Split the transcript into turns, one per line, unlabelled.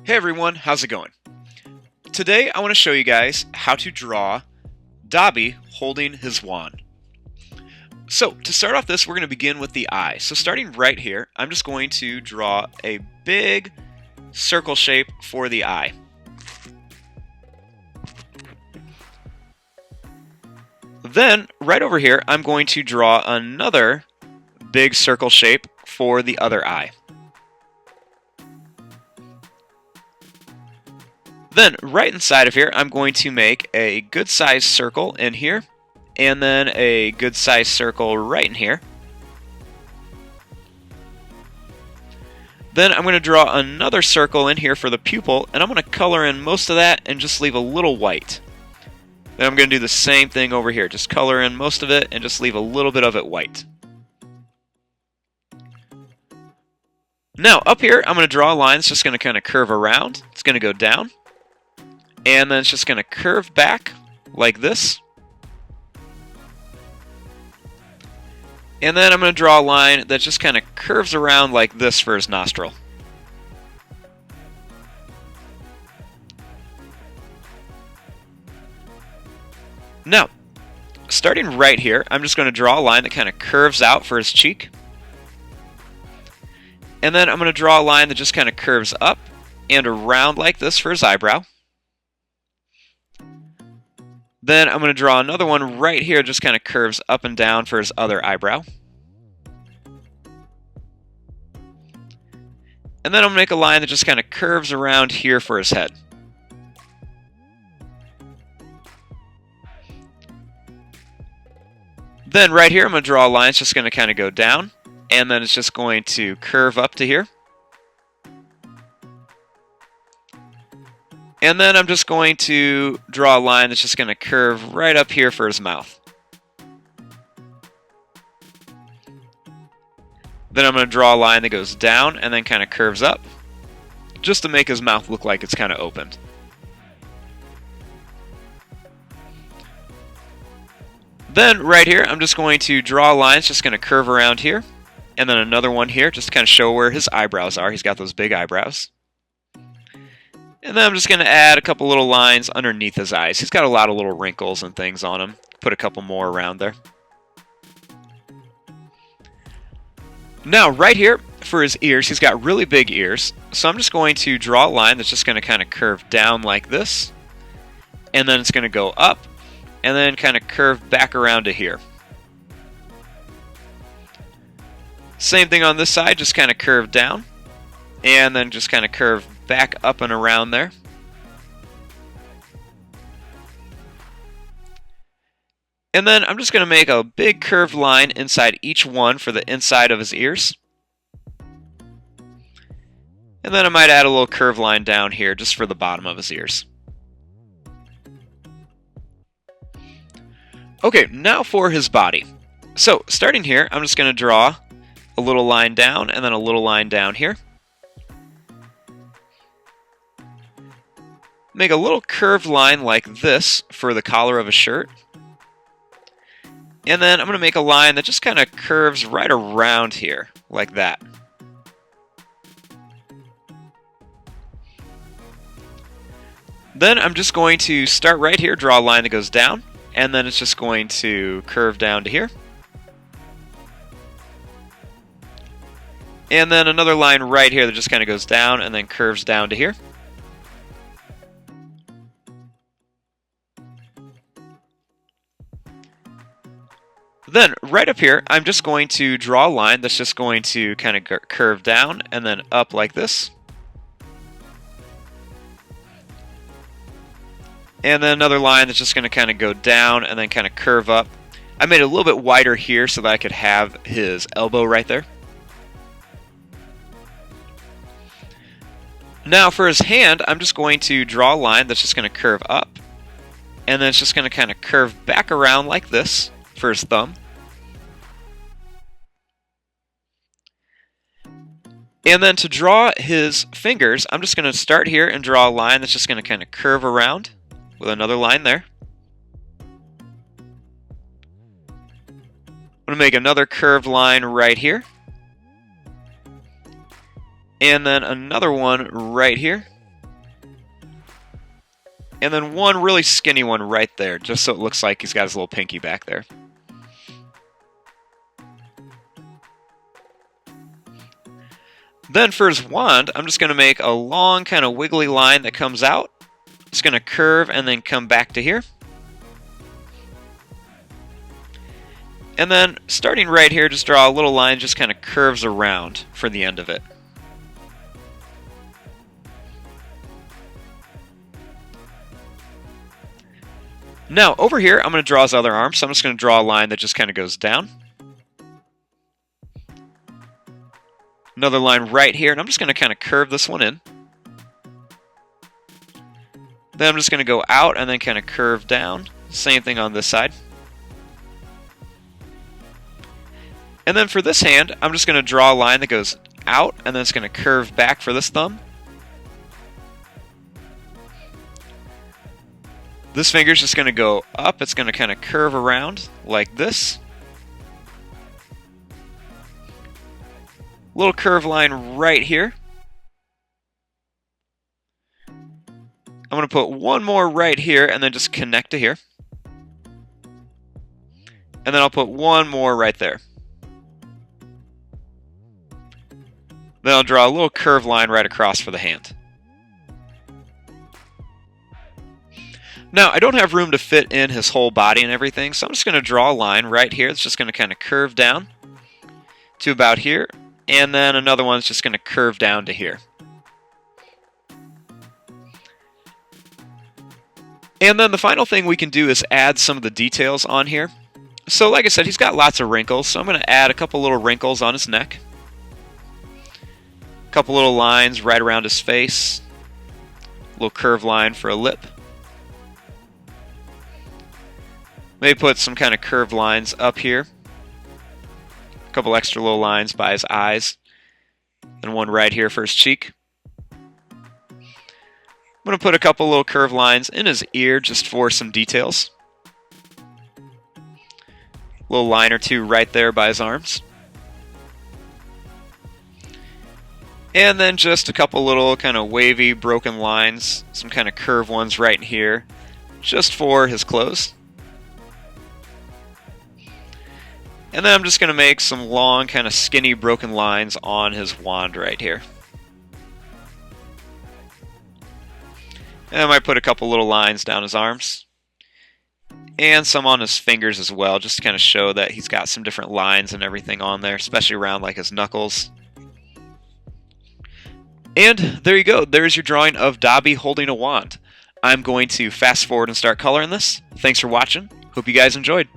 Hey everyone, how's it going? Today I want to show you guys how to draw Dobby holding his wand. So to start off this, we're going to begin with the eye. So starting right here, I'm just going to draw a big circle shape for the eye. Then right over here, I'm going to draw another big circle shape for the other eye. Then right inside of here, I'm going to make a good sized circle in here, and then a good sized circle right in here. Then I'm going to draw another circle in here for the pupil, and I'm going to color in most of that and just leave a little white. Then I'm going to do the same thing over here, just color in most of it and just leave a little bit of it white. Now up here, I'm going to draw a line that's just going to kind of curve around. It's going to go down. And then it's just going to curve back like this. And then I'm going to draw a line that just kind of curves around like this for his nostril. Now, starting right here, I'm just going to draw a line that kind of curves out for his cheek. And then I'm going to draw a line that just kind of curves up and around like this for his eyebrow. Then I'm going to draw another one right here, just kind of curves up and down for his other eyebrow. And then I'm going to make a line that just kind of curves around here for his head. Then right here, I'm going to draw a line that's just going to kind of go down, and then it's just going to curve up to here. And then I'm just going to draw a line that's just going to curve right up here for his mouth. Then I'm going to draw a line that goes down and then kind of curves up, just to make his mouth look like it's kind of opened. Then right here, I'm just going to draw a line that's just going to curve around here, and then another one here, just to kind of show where his eyebrows are. He's got those big eyebrows. And then I'm just going to add a couple little lines underneath his eyes. He's got a lot of little wrinkles and things on him. Put a couple more around there. Now, right here, for his ears, he's got really big ears. So I'm just going to draw a line that's just going to kind of curve down like this. And then it's going to go up, and then kind of curve back around to here. Same thing on this side, just kind of curve down, and then just kind of curve back up and around there. And then I'm just going to make a big curved line inside each one for the inside of his ears. And then I might add a little curved line down here just for the bottom of his ears. Okay, now for his body. So starting here, I'm just going to draw a little line down and then a little line down here. Make a little curved line like this for the collar of a shirt. And then I'm going to make a line that just kind of curves right around here, like that. Then I'm just going to start right here, draw a line that goes down, and then it's just going to curve down to here. And then another line right here that just kind of goes down and then curves down to here. Then, right up here, I'm just going to draw a line that's just going to kind of curve down and then up like this. And then another line that's just going to kind of go down and then kind of curve up. I made it a little bit wider here so that I could have his elbow right there. Now, for his hand, I'm just going to draw a line that's just going to curve up. And then it's just going to kind of curve back around like this for his thumb. And then to draw his fingers, I'm just going to start here and draw a line that's just going to kind of curve around with another line there. I'm going to make another curved line right here. And then another one right here. and then one really skinny one right there, just so it looks like he's got his little pinky back there. Then for his wand, I'm just going to make a long kind of wiggly line that comes out. It's going to curve and then come back to here. And then starting right here, just draw a little line, just kind of curves around for the end of it. Now over here, I'm going to draw his other arm, so I'm just going to draw a line that just kind of goes down. Another line right here, and I'm just going to kind of curve this one in. Then I'm just going to go out and then kind of curve down. Same thing on this side. And then for this hand, I'm just going to draw a line that goes out, and then it's going to curve back for this thumb. This finger's just going to go up. It's going to kind of curve around like this. Little curve line right here. I'm going to put one more right here and then just connect to here. And then I'll put one more right there. Then I'll draw a little curved line right across for the hand. Now, I don't have room to fit in his whole body and everything, so I'm just going to draw a line right here. It's just going to kind of curve down to about here. And then another one's just going to curve down to here. And then the final thing we can do is add some of the details on here. So like I said, he's got lots of wrinkles, so I'm going to add a couple little wrinkles on his neck. A couple little lines right around his face. A little curved line for a lip. Maybe put some kind of curved lines up here. A couple extra little lines by his eyes. And one right here for his cheek. I'm going to put a couple little curved lines in his ear just for some details. A little line or two right there by his arms. And then just a couple little kind of wavy broken lines. Some kind of curved ones right in here. Just for his clothes. And then I'm just going to make some long kind of skinny broken lines on his wand right here. And I might put a couple little lines down his arms. And some on his fingers as well, just to kind of show that he's got some different lines and everything on there, especially around like his knuckles. And there you go, there's your drawing of Dobby holding a wand. I'm going to fast forward and start coloring this. Thanks for watching. Hope you guys enjoyed.